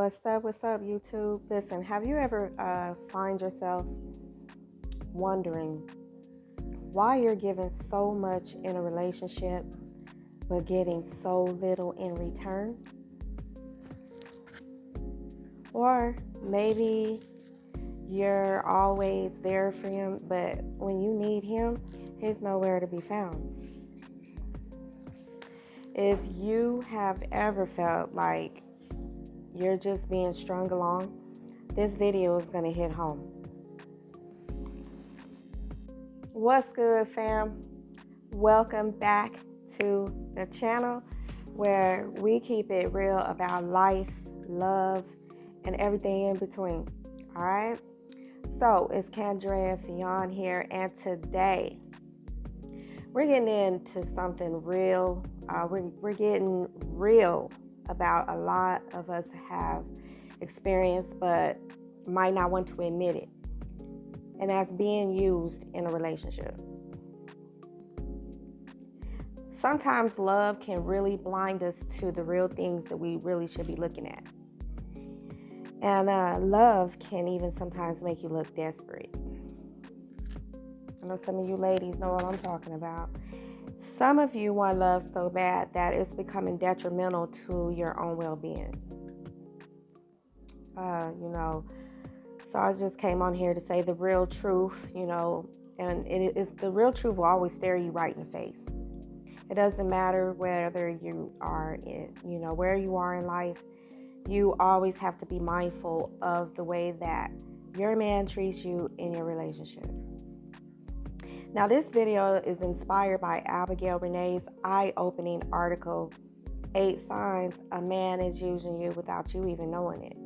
What's up, YouTube? Listen, have you ever find yourself wondering why you're giving so much in a relationship but getting so little in return? Or maybe you're always there for him, but when you need him, he's nowhere to be found. If you have ever felt like you're just being strung along, this video is going to hit home. What's good, fam? Welcome back to the channel where we keep it real about life, love, and everything in between. All right? So it's Kendra Fion here, and today we're getting into something real. We're getting real about a lot of us have experienced but might not want to admit it. And that's being used in a relationship. Sometimes love can really blind us to the real things that we really should be looking at. And love can even sometimes make you look desperate. I know some of you ladies know what I'm talking about. Some of you want love so bad that it's becoming detrimental to your own well-being. So I just came on here to say the real truth, and it is the real truth will always stare you right in the face. It doesn't matter whether you are where you are in life. You always have to be mindful of the way that your man treats you in your relationship. Now, this video is inspired by Abigail Renee's eye-opening article, 8 Signs a Man is Using You Without You Even Knowing It.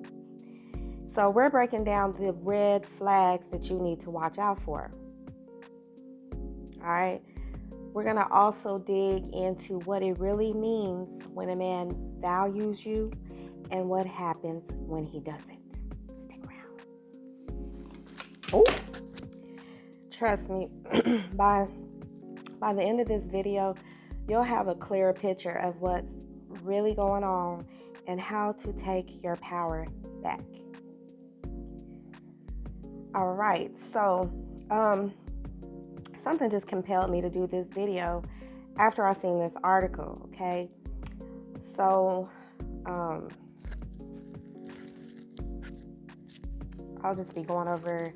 So we're breaking down the red flags that you need to watch out for. All right. We're going to also dig into what it really means when a man values you and what happens when he doesn't. Stick around. Oh, trust me, by the end of this video, you'll have a clearer picture of what's really going on and how to take your power back. All right, so something just compelled me to do this video after I seen this article, okay? So I'll just be going over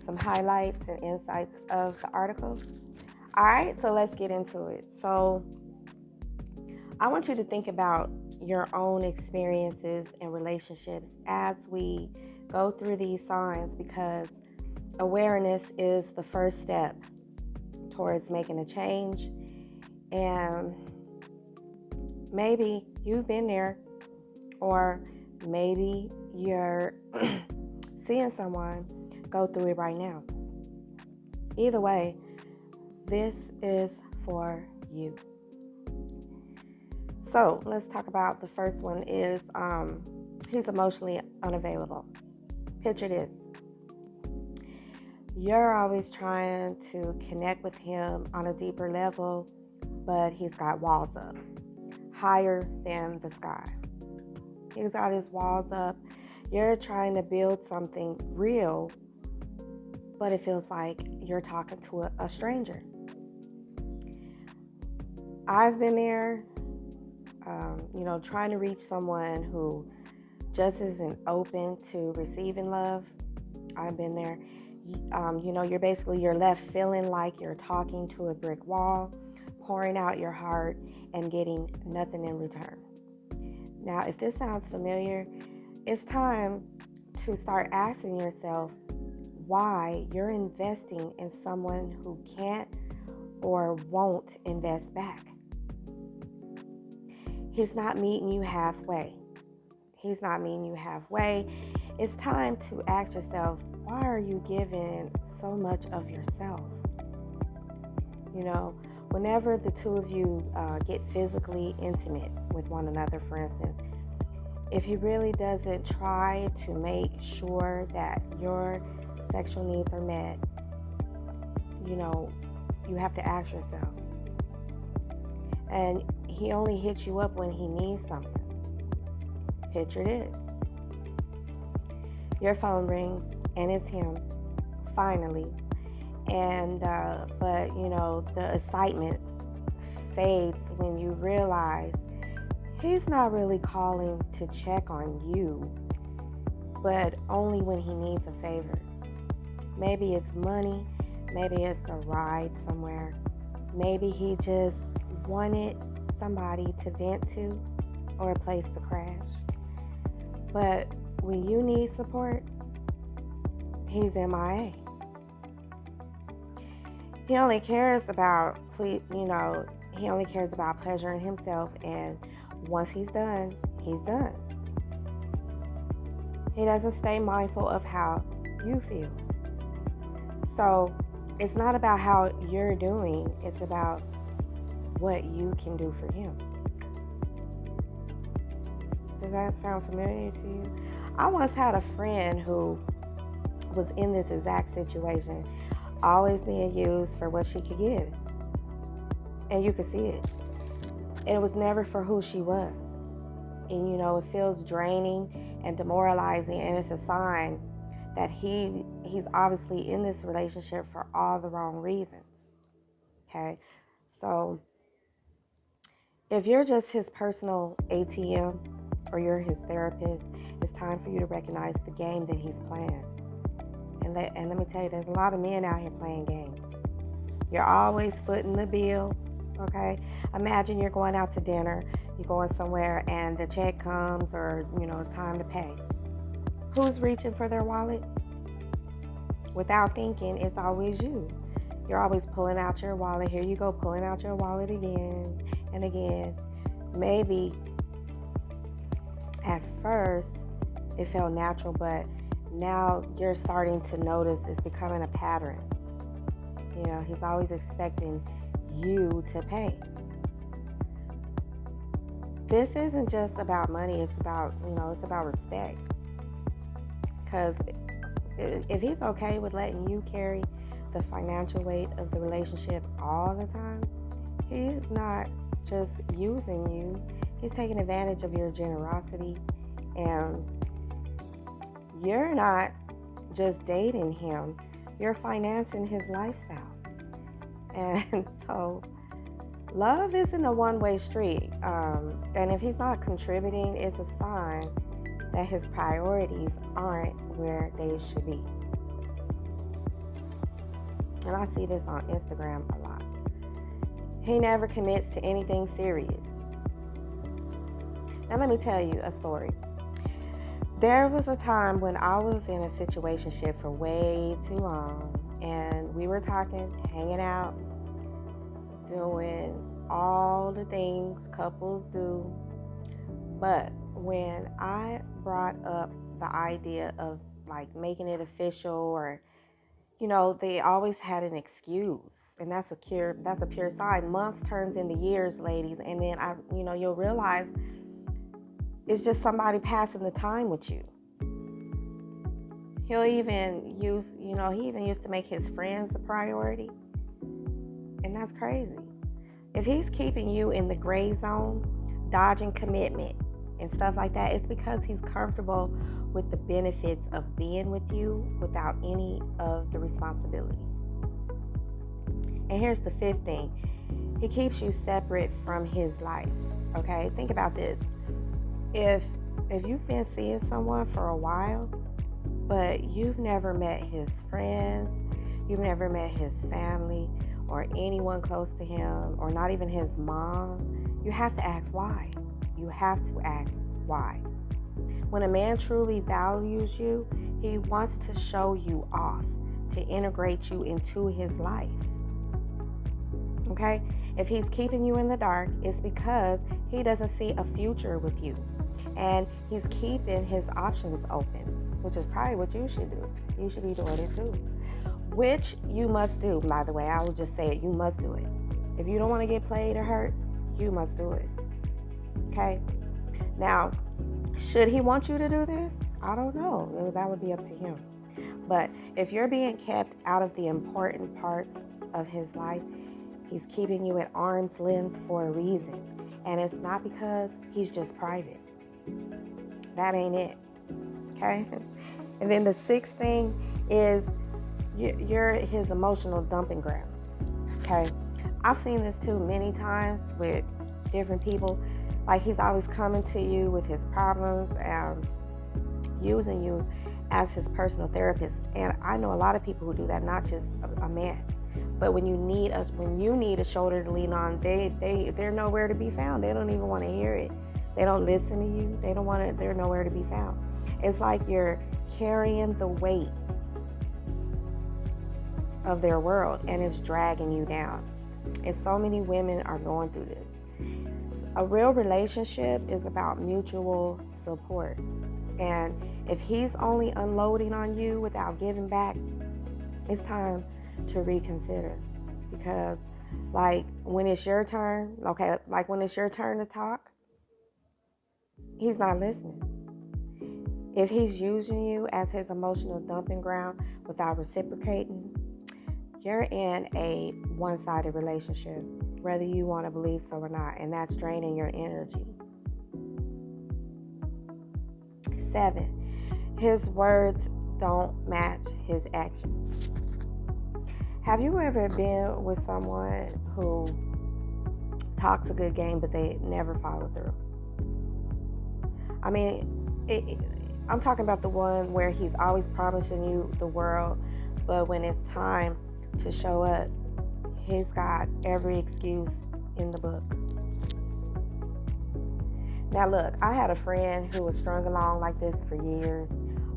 some highlights and insights of the article. All right, so let's get into it. So I want you to think about your own experiences and relationships as we go through these signs, because awareness is the first step towards making a change. And maybe you've been there, or maybe you're seeing someone go through it right now. Either way, this is for you. So let's talk about the first one is he's emotionally unavailable. Picture this. You're always trying to connect with him on a deeper level, but he's got walls up, higher than the sky. He's got his walls up. You're trying to build something real, but it feels like you're talking to a stranger. I've been there, trying to reach someone who just isn't open to receiving love. I've been there. You're left feeling like you're talking to a brick wall, pouring out your heart and getting nothing in return. Now, if this sounds familiar, it's time to start asking yourself why you're investing in someone who can't or won't invest back. He's not meeting you halfway. It's time to ask yourself, why are you giving so much of yourself? Whenever the two of you get physically intimate with one another, for instance, if he really doesn't try to make sure that your sexual needs are met, you have to ask yourself. And he only hits you up when he needs something. Picture this. Your phone rings and it's him, finally. And, but the excitement fades when you realize he's not really calling to check on you, but only when he needs a favor. Maybe it's money, maybe it's a ride somewhere, maybe he just wanted somebody to vent to or a place to crash. But when you need support, he's MIA. He only cares about, he only cares about pleasuring himself, and once he's done, he's done. He doesn't stay mindful of how you feel. So it's not about how you're doing, it's about what you can do for him. Does that sound familiar to you? I once had a friend who was in this exact situation, always being used for what she could give. And you could see it. And it was never for who she was. And it feels draining and demoralizing, and it's a sign that he's obviously in this relationship for all the wrong reasons. Okay? So if you're just his personal ATM or you're his therapist, it's time for you to recognize the game that he's playing. And let me tell you, there's a lot of men out here playing games. You're always footing the bill, okay? Imagine you're going out to dinner, you're going somewhere, and the check comes, or, it's time to pay. Who's reaching for their wallet? Without thinking, it's always you. You're always pulling out your wallet. Here you go, pulling out your wallet again and again. Maybe at first it felt natural, but now you're starting to notice it's becoming a pattern. He's always expecting you to pay. This isn't just about money, it's about respect. Because if he's okay with letting you carry the financial weight of the relationship all the time, he's not just using you, he's taking advantage of your generosity. And you're not just dating him, you're financing his lifestyle. And so love isn't a one-way street. And if he's not contributing, it's a sign that his priorities aren't where they should be. And I see this on Instagram a lot. He never commits to anything serious. Now let me tell you a story. There was a time when I was in a situationship for way too long, and we were talking, hanging out, doing all the things couples do. But when I brought up the idea of making it official, or they always had an excuse, and that's a pure sign. Months turns into years, ladies, and then you'll realize it's just somebody passing the time with you. He even used to make his friends a priority. And that's crazy. If he's keeping you in the gray zone, dodging commitment and stuff like that, it's because he's comfortable with the benefits of being with you without any of the responsibility. And here's the fifth thing. He keeps you separate from his life. Okay? Think about this. If you've been seeing someone for a while, but you've never met his friends, you've never met his family, or anyone close to him, or not even his mom, you have to ask why. You have to ask why. When a man truly values you, he wants to show you off, to integrate you into his life. Okay? If he's keeping you in the dark, it's because he doesn't see a future with you. And he's keeping his options open, which is probably what you should do. You should be doing it too. Which you must do, by the way. I will just say it. You must do it. If you don't want to get played or hurt, you must do it. Okay? Now, should he want you to do this? I don't know. That would be up to him. But if you're being kept out of the important parts of his life, he's keeping you at arm's length for a reason. And it's not because he's just private. That ain't it. Okay? And then the sixth thing is you're his emotional dumping ground. Okay, I've seen this too many times with different people. Like, he's always coming to you with his problems and using you as his personal therapist. And I know a lot of people who do that, not just a man. But when you need a shoulder to lean on, they're nowhere to be found. They don't even want to hear it. They don't listen to you. They're nowhere to be found. It's like you're carrying the weight of their world, and it's dragging you down. And so many women are going through this. A real relationship is about mutual support. And if he's only unloading on you without giving back, it's time to reconsider. Because when it's your turn, when it's your turn to talk, he's not listening. If he's using you as his emotional dumping ground without reciprocating, you're in a one-sided relationship, whether you want to believe so or not, and that's draining your energy. 7, his words don't match his actions. Have you ever been with someone who talks a good game, but they never follow through? I mean, I'm talking about the one where he's always promising you the world, but when it's time to show up, he's got every excuse in the book. Now look, I had a friend who was strung along like this for years,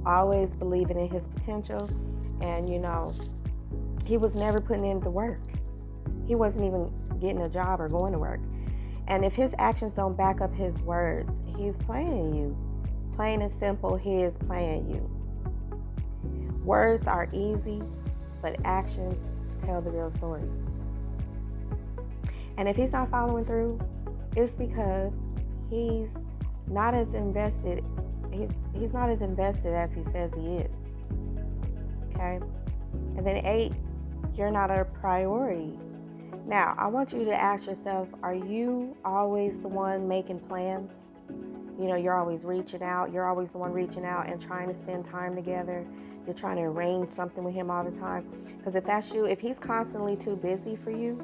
always believing in his potential, and he was never putting in the work. He wasn't even getting a job or going to work. And if his actions don't back up his words, he's playing you. Plain and simple, he is playing you. Words are easy, but actions tell the real story. And if he's not following through, it's because he's not as invested. He's not as invested as he says he is. Okay? And then 8, you're not a priority. Now, I want you to ask yourself, are you always the one making plans? You're always reaching out. You're always the one reaching out and trying to spend time together. You're trying to arrange something with him all the time. Because if that's you, if he's constantly too busy for you,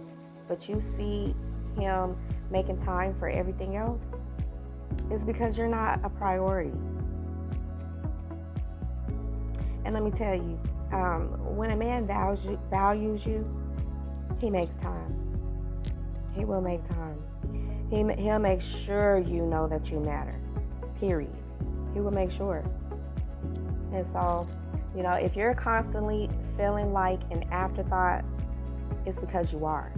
but you see him making time for everything else, it's because you're not a priority. And let me tell you, when a man values you, he makes time. He will make time. He'll make sure you know that you matter, period. He will make sure. And so, if you're constantly feeling like an afterthought, it's because you are.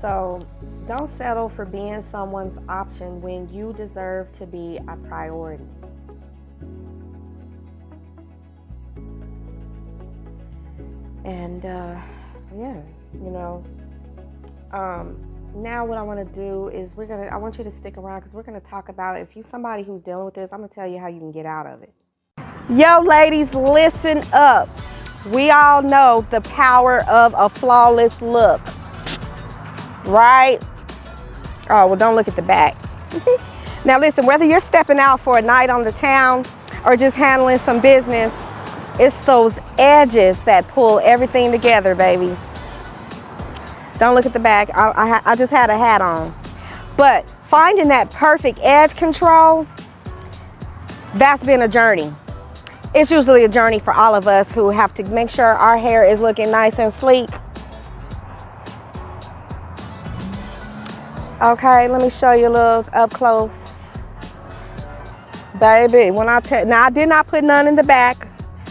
So don't settle for being someone's option when you deserve to be a priority. And now what I want to do is I want you to stick around because we're going to talk about, if you're somebody who's dealing with this, I'm going to tell you how you can get out of it. Yo, ladies, listen up. We all know the power of a flawless look, right? Oh, well, don't look at the back. Now listen, whether you're stepping out for a night on the town or just handling some business, it's those edges that pull everything together, baby. Don't look at the back. I just had a hat on. But finding that perfect edge control, that's been a journey. It's usually a journey for all of us who have to make sure our hair is looking nice and sleek. Okay, let me show you a little up close. Baby, now I did not put none in the back,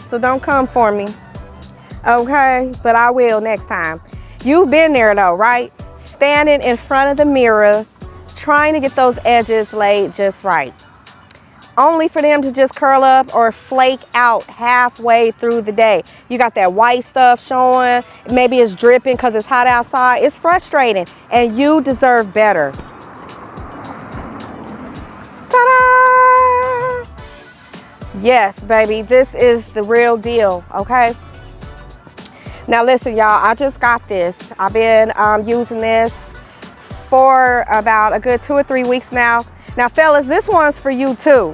so don't come for me. Okay, but I will next time. You've been there though, right? Standing in front of the mirror, trying to get those edges laid just right. Only for them to just curl up or flake out halfway through the day. You got that white stuff showing, maybe it's dripping because it's hot outside. It's frustrating, and you deserve better. Ta-da! Yes, baby, this is the real deal, okay? Now listen, y'all, I just got this. I've been using this for about a good 2 or 3 weeks now. Now, fellas, this one's for you too.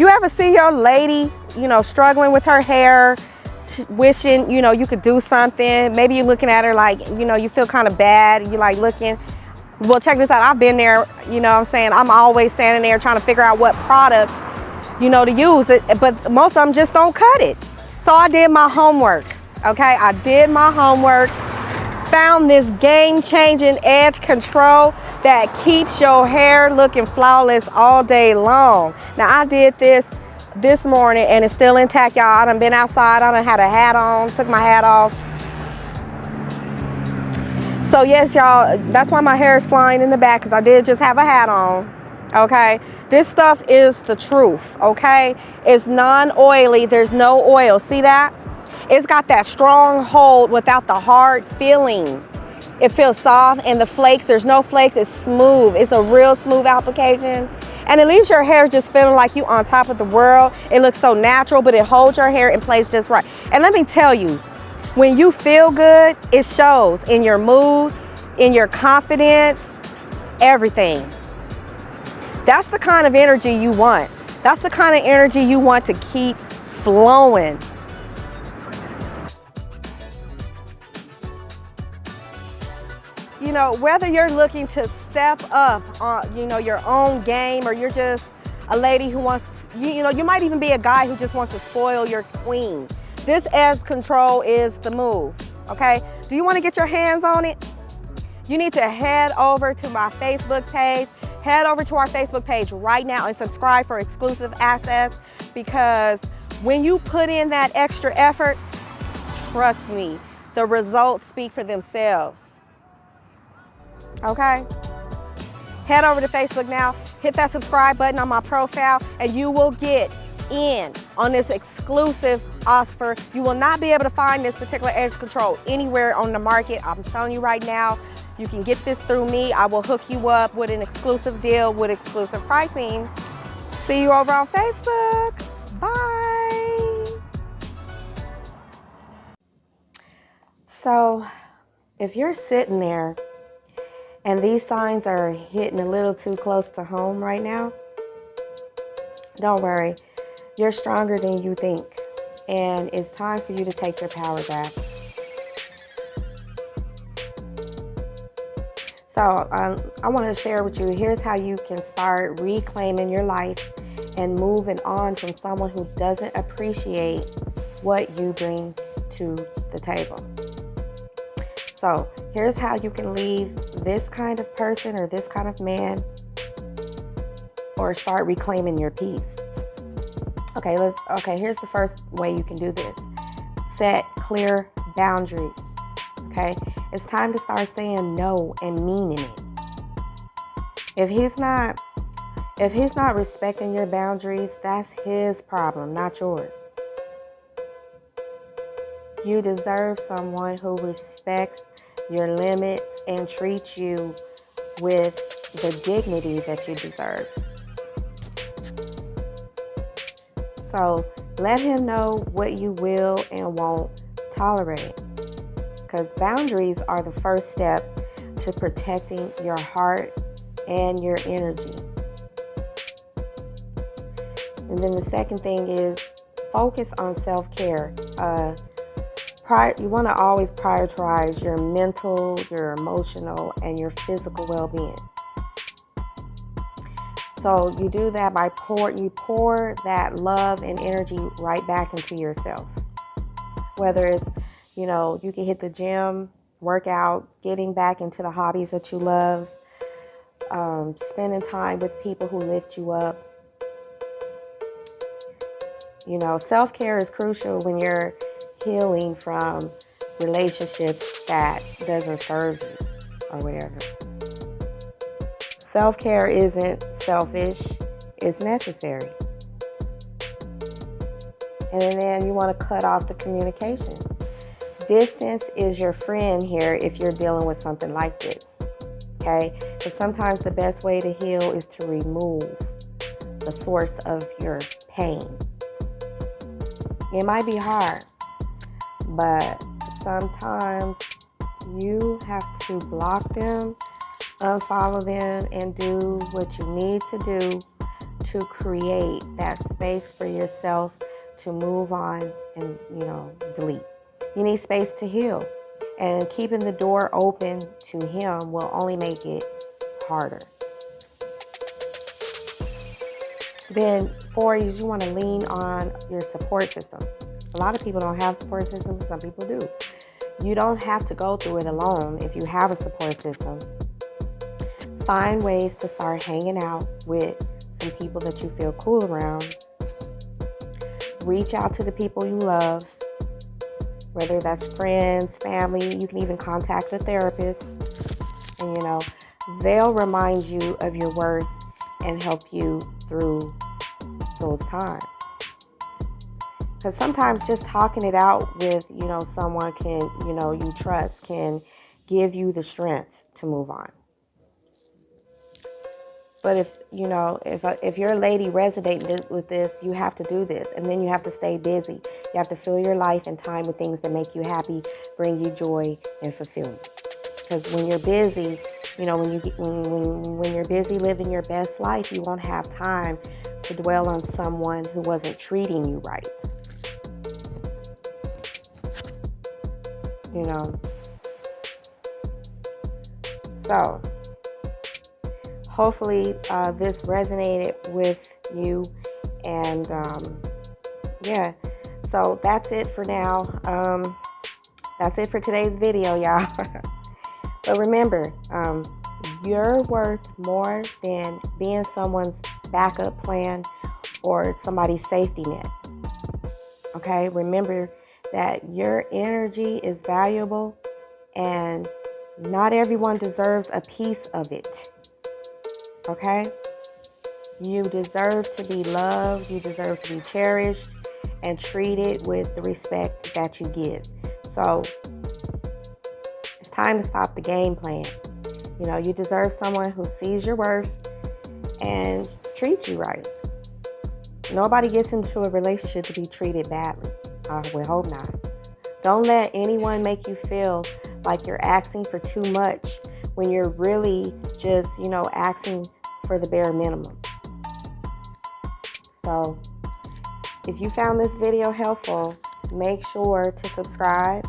You ever see your lady, struggling with her hair, wishing, you could do something? Maybe you're looking at her like, you feel kind of bad. You like looking. Well, check this out. I've been there, what I'm saying? I'm always standing there trying to figure out what products, to use. But most of them just don't cut it. So I did my homework, okay? I did my homework, found this game-changing edge control that keeps your hair looking flawless all day long. Now, I did this morning and it's still intact, y'all. I done been outside, I done had a hat on, took my hat off. So yes, y'all, that's why my hair is flying in the back, because I did just have a hat on, okay? This stuff is the truth, okay? It's non-oily, there's no oil, see that? It's got that strong hold without the hard feeling. It feels soft, and the flakes, there's no flakes, it's smooth. It's a real smooth application. And it leaves your hair just feeling like you on top of the world. It looks so natural, but it holds your hair in place just right. And let me tell you, when you feel good, it shows in your mood, in your confidence, everything. That's the kind of energy you want. That's the kind of energy you want to keep flowing. Whether you're looking to step up on, your own game, or you're just a lady who wants, you might even be a guy who just wants to spoil your queen. This edge control is the move, okay? Do you want to get your hands on it? You need to head over to my Facebook page. Head over to our Facebook page right now and subscribe for exclusive access, because when you put in that extra effort, trust me, the results speak for themselves. Okay? Head over to Facebook now, hit that subscribe button on my profile, and you will get in on this exclusive offer. You will not be able to find this particular edge control anywhere on the market. I'm telling you right now, you can get this through me. I will hook you up with an exclusive deal with exclusive pricing. See you over on Facebook. Bye. So if you're sitting there and these signs are hitting a little too close to home right now, don't worry. You're stronger than you think. And it's time for you to take your power back. So I want to share with you, here's how you can start reclaiming your life and moving on from someone who doesn't appreciate what you bring to the table. So here's how you can leave this kind of person or this kind of man, or start reclaiming your peace. Okay, here's the first way you can do this. Set clear boundaries. Okay? It's time to start saying no and meaning it. If he's not respecting your boundaries, that's his problem, not yours. You deserve someone who respects your limits and treats you with the dignity that you deserve. So let him know what you will and won't tolerate, because boundaries are the first step to protecting your heart and your energy. And then the second thing is focus on self-care. You want to always prioritize your mental, your emotional, and your physical well-being. So you do that by pour that love and energy right back into yourself. Whether it's, you can hit the gym, work out, getting back into the hobbies that you love, spending time with people who lift you up. Self-care is crucial when you're healing from relationships that doesn't serve you or whatever. Self-care isn't selfish, it's necessary. And then you want to cut off the communication. Distance is your friend here if you're dealing with something like this, okay? Because sometimes the best way to heal is to remove the source of your pain. It might be hard, but sometimes you have to block them, unfollow them, and do what you need to do to create that space for yourself to move on and, delete. You need space to heal. And keeping the door open to him will only make it harder. Then 4 is you want to lean on your support system. A lot of people don't have support systems. Some people do. You don't have to go through it alone if you have a support system. Find ways to start hanging out with some people that you feel cool around. Reach out to the people you love, whether that's friends, family. You can even contact a therapist. And, they'll remind you of your worth and help you through those times. Because sometimes just talking it out with, someone you trust can give you the strength to move on. But if your lady resonates with this, you have to do this. And then you have to stay busy. You have to fill your life and time with things that make you happy, bring you joy and fulfillment. Because when you're busy, when you're busy living your best life, you won't have time to dwell on someone who wasn't treating you right. So hopefully this resonated with you. And so that's it for now. That's it for today's video, y'all. But remember, you're worth more than being someone's backup plan or somebody's safety net. Okay? Remember that your energy is valuable and not everyone deserves a piece of it. Okay? You deserve to be loved. You deserve to be cherished and treated with the respect that you give. So it's time to stop the game plan. You deserve someone who sees your worth and treats you right. Nobody gets into a relationship to be treated badly. I would hope not. Don't let anyone make you feel like you're asking for too much when you're really just, asking for the bare minimum. So if you found this video helpful, make sure to subscribe,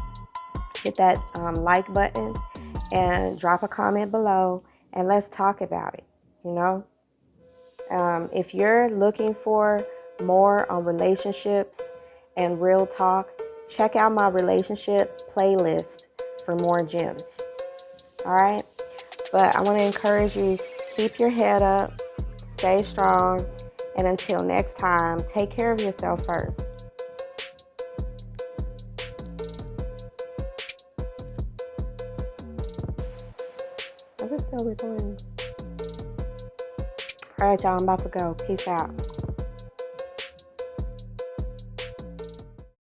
hit that like button, and drop a comment below, and let's talk about it. If you're looking for more on relationships and real talk, check out my relationship playlist for more gems. All right? But I want to encourage you, keep your head up, stay strong, and until next time, take care of yourself first. Is it still recording? All right, y'all, I'm about to go. Peace out.